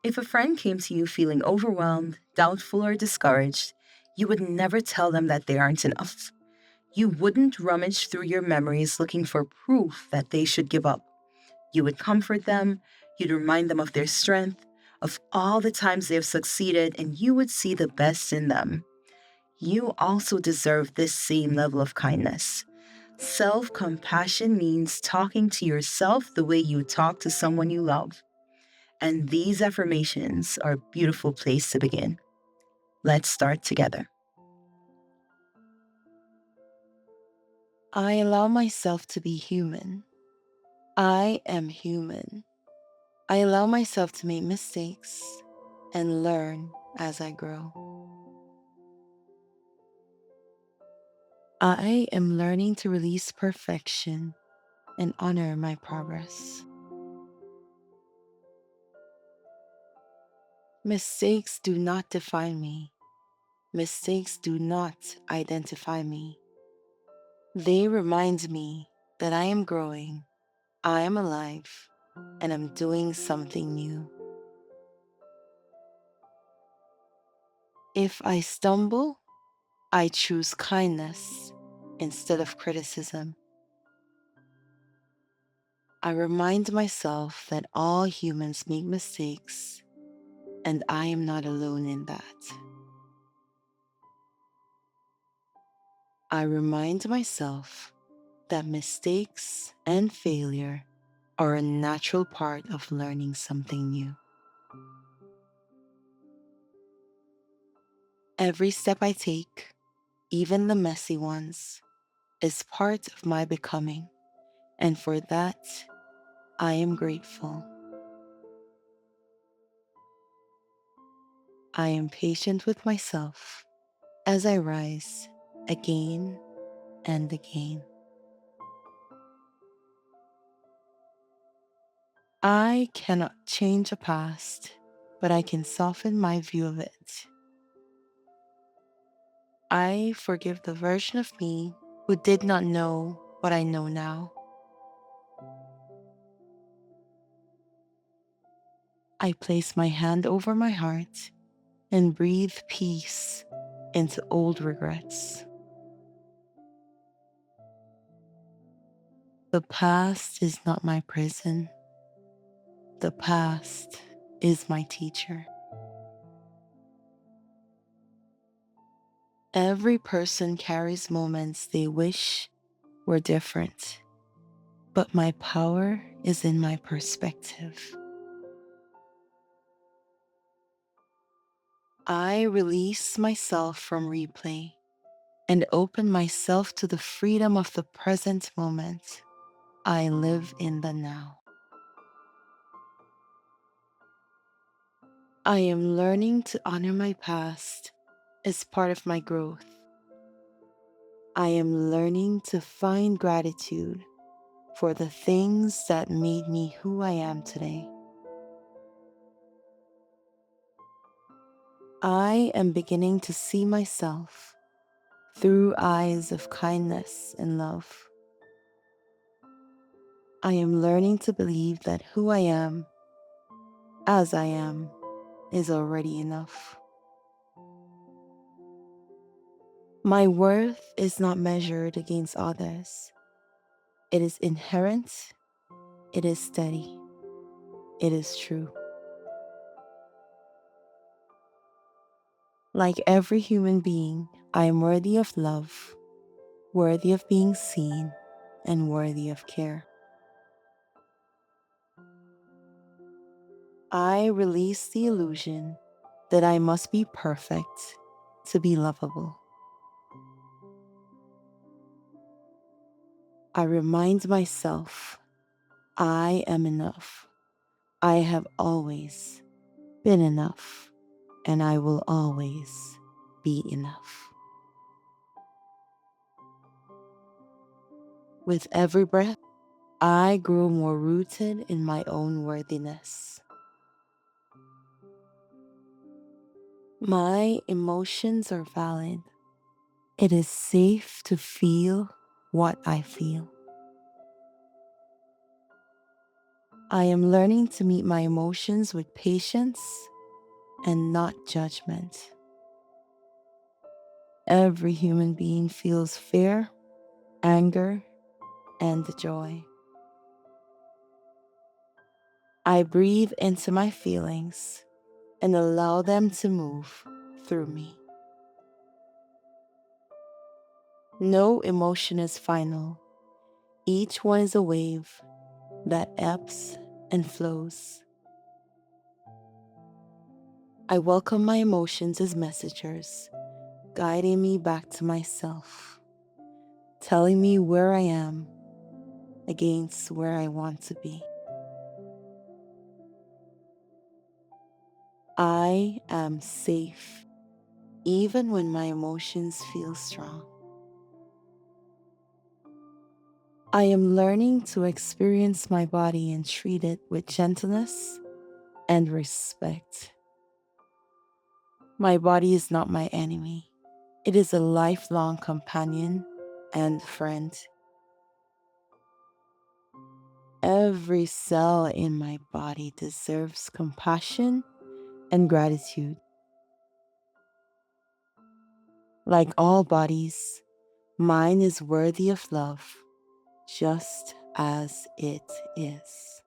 If a friend came to you feeling overwhelmed, doubtful, or discouraged, you would never tell them that they aren't enough. You wouldn't rummage through your memories looking for proof that they should give up. You would comfort them, you'd remind them of their strength, of all the times they've succeeded, and you would see the best in them. You also deserve this same level of kindness. Self compassion means talking to yourself the way you talk to someone you love. And these affirmations are a beautiful place to begin. Let's start together. I allow myself to be human. I am human. I allow myself to make mistakes and learn as I grow. I am learning to release perfection and honor my progress. Mistakes do not define me. Mistakes do not identify me. They remind me that I am growing, I am alive, and I'm doing something new. If I stumble, I choose kindness instead of criticism. I remind myself that all humans make mistakes, and I am not alone in that. I remind myself that mistakes and failure are a natural part of learning something new. Every step I take, even the messy ones, is part of my becoming, and for that, I am grateful. I am patient with myself as I rise again and again. I cannot change a past, but I can soften my view of it. I forgive the version of me who did not know what I know now. I place my hand over my heart and breathe peace into old regrets. The past is not my prison. The past is my teacher. Every person carries moments they wish were different, but my power is in my perspective. I release myself from replay and open myself to the freedom of the present moment. I live in the now. I am learning to honor my past as part of my growth. I am learning to find gratitude for the things that made me who I am today. I am beginning to see myself through eyes of kindness and love. I am learning to believe that who I am, as I am, is already enough. My worth is not measured against others. It is inherent, it is steady, it is true. Like every human being, I am worthy of love, worthy of being seen, and worthy of care. I release the illusion that I must be perfect to be lovable. I remind myself I am enough. I have always been enough, and I will always be enough. With every breath, I grow more rooted in my own worthiness. My emotions are valid. It is safe to feel what I feel. I am learning to meet my emotions with patience and not judgment. Every human being feels fear, anger, and joy. I breathe into my feelings and allow them to move through me. No emotion is final. Each one is a wave that ebbs and flows. I welcome my emotions as messengers, guiding me back to myself, telling me where I am against where I want to be. I am safe, even when my emotions feel strong. I am learning to experience my body and treat it with gentleness and respect. My body is not my enemy. It is a lifelong companion and friend. Every cell in my body deserves compassion and gratitude. Like all bodies, mine is worthy of love, just as it is.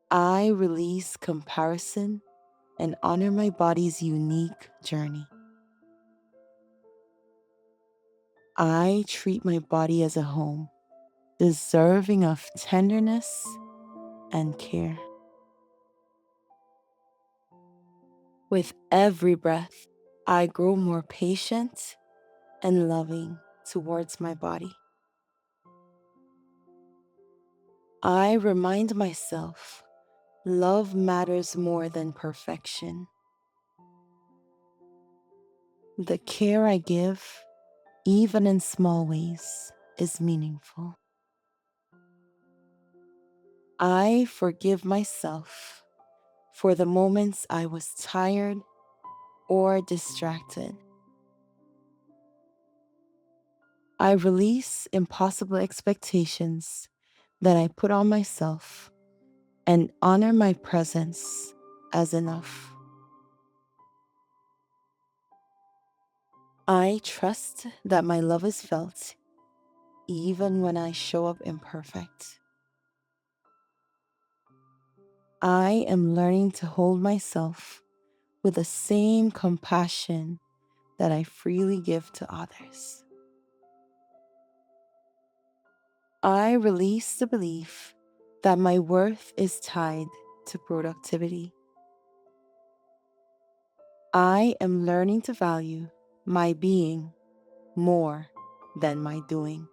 I release comparison and honor my body's unique journey. I treat my body as a home, deserving of tenderness and care. With every breath, I grow more patient and loving towards my body. I remind myself love matters more than perfection. The care I give, even in small ways, is meaningful. I forgive myself for the moments I was tired or distracted. I release impossible expectations that I put on myself and honor my presence as enough. I trust that my love is felt even when I show up imperfect. I am learning to hold myself with the same compassion that I freely give to others. I release the belief that my worth is tied to productivity. I am learning to value my being more than my doing.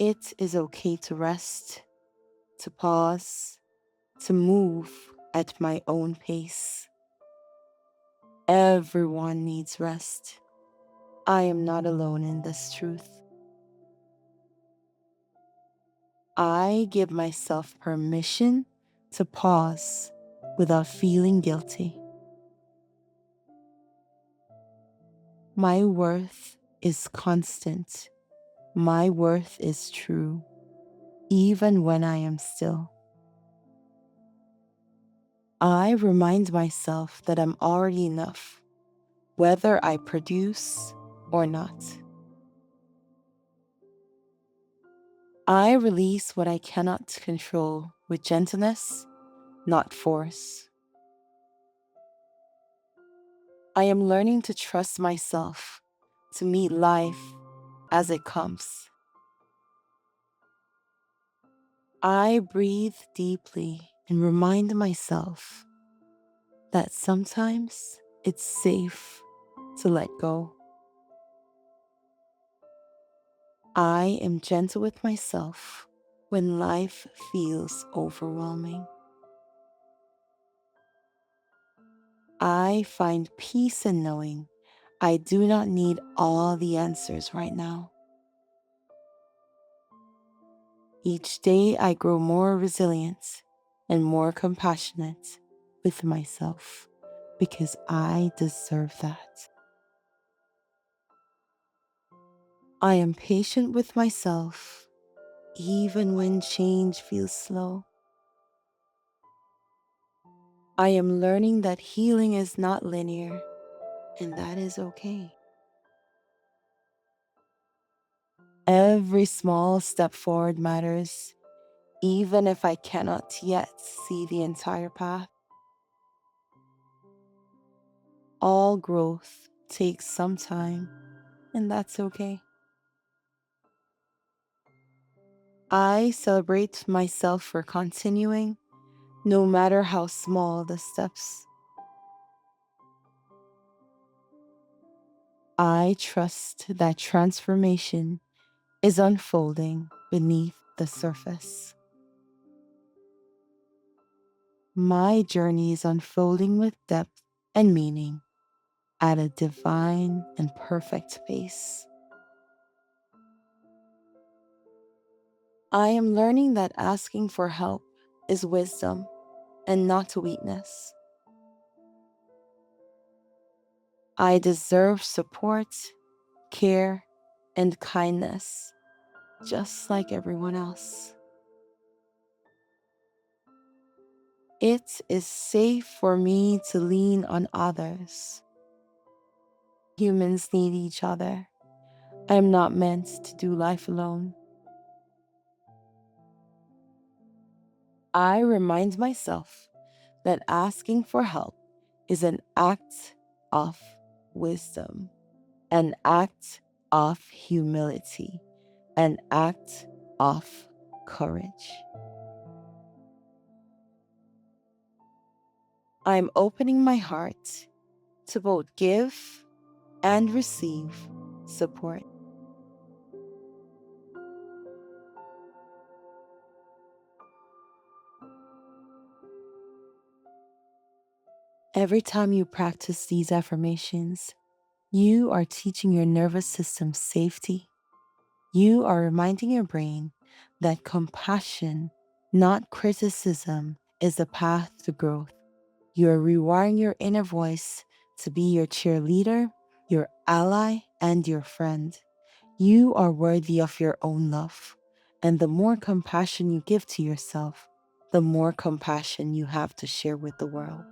It is okay to rest, to pause, to move at my own pace. Everyone needs rest. I am not alone in this truth. I give myself permission to pause without feeling guilty. My worth is constant. My worth is true, even when I am still. I remind myself that I'm already enough, whether I produce or not. I release what I cannot control with gentleness, not force. I am learning to trust myself to meet life as it comes. I breathe deeply and remind myself that sometimes it's safe to let go. I am gentle with myself when life feels overwhelming. I find peace in knowing I do not need all the answers right now. Each day I grow more resilient and more compassionate with myself because I deserve that. I am patient with myself, even when change feels slow. I am learning that healing is not linear, and that is okay. Every small step forward matters, even if I cannot yet see the entire path. All growth takes some time, and that's okay. I celebrate myself for continuing, no matter how small the steps. I trust that transformation is unfolding beneath the surface. My journey is unfolding with depth and meaning at a divine and perfect pace. I am learning that asking for help is wisdom and not weakness. I deserve support, care, and kindness, just like everyone else. It is safe for me to lean on others. Humans need each other. I am not meant to do life alone. I remind myself that asking for help is an act of wisdom, an act of humility, an act of courage. I'm opening my heart to both give and receive support. Every time you practice these affirmations, you are teaching your nervous system safety. You are reminding your brain that compassion, not criticism, is the path to growth. You are rewiring your inner voice to be your cheerleader, your ally, and your friend. You are worthy of your own love. And the more compassion you give to yourself, the more compassion you have to share with the world.